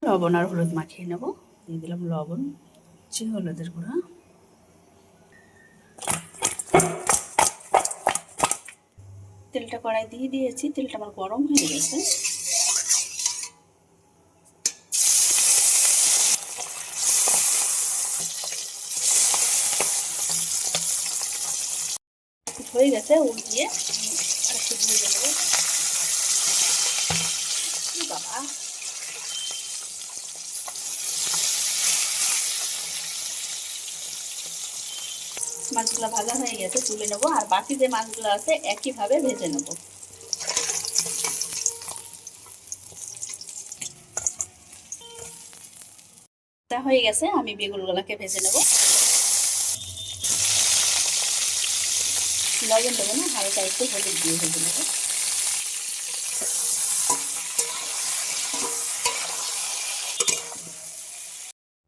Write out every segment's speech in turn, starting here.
লবণ আর হলুদ মাখিয়ে নেব। দিয়ে দিলাম লবণ, হলুদের গুঁড়া, তেলটা কড়াই দিয়ে দিয়েছি। তেলটা আমার গরম হয়ে গেছে। হয়ে গেছে, উল্টিয়ে আরেকটু ভেজে নেব। বাবা, মাছগুলো ভাজা হয়ে গেছে, তুলে নেবো। আর বাকি যে মাছগুলো আছে একইভাবে ভেজে নেব। তা হয়ে গেছে, আমি বেগুনগুলোকে ভেজে নেব। লবণ দেবো না, হালকা একটু হলুদ দিয়ে ভেজে নেব।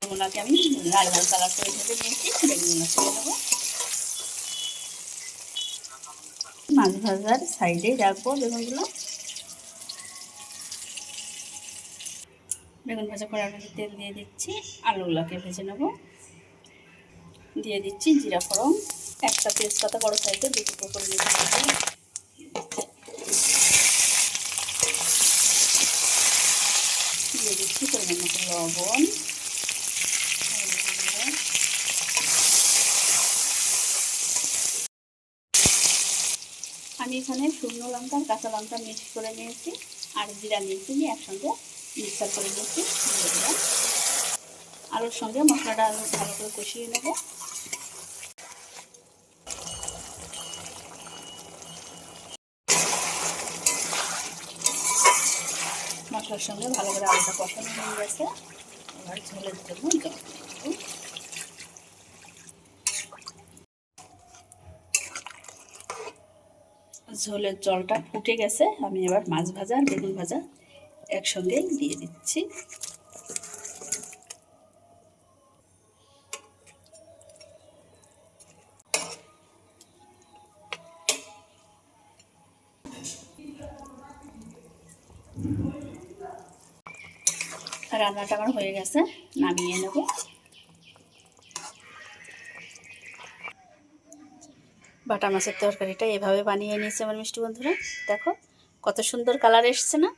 বেগুনগুলোকে আমি লাল লাল কালার করে ভেজে নিয়েছি। বেগুনগুলো তুলে নেবো। মাছ ভাজার সাইডে রাখবো বেগুনগুলো। বেগুন ভাজা করার মধ্যে তেল দিয়ে দিচ্ছি। আলুগুলোকে ভেজে নেব। দিয়ে দিচ্ছি জিরা ফোড়ন, একটা তেজপাতা বড় সাইজে দুটো করে দিতে হবে। দিয়ে দিচ্ছি পরিমাণ মতো লবণ। আমি এখানে শুকনো লঙ্কা আর কাঁচা লঙ্কা মিক্স করে নিয়েছি, আর জিরা নিয়েছি, নিয়ে একসঙ্গে মিক্সার করে নিয়েছি। আলুর সঙ্গে মশলাটা ভালো করে কষিয়ে নেব। মশলার সঙ্গে ভালো করে আলুটা কষানো হয়ে গেছে। এবার ঝোলের জন্য জল দেব। ঝোলের জলটা ফুটে গেছে। আমি এবার মাছ ভাজা আর বেগুন ভাজা একসঙ্গে দিয়ে দিচ্ছি। রান্নাটা আমার হয়ে গেছে, নামিয়ে নেব। বাটা মাছের তরকারিটা এভাবে বানিয়ে নিয়েছি আমার মিষ্টি বন্ধুরা। দেখো কত সুন্দর কালার এসছে না।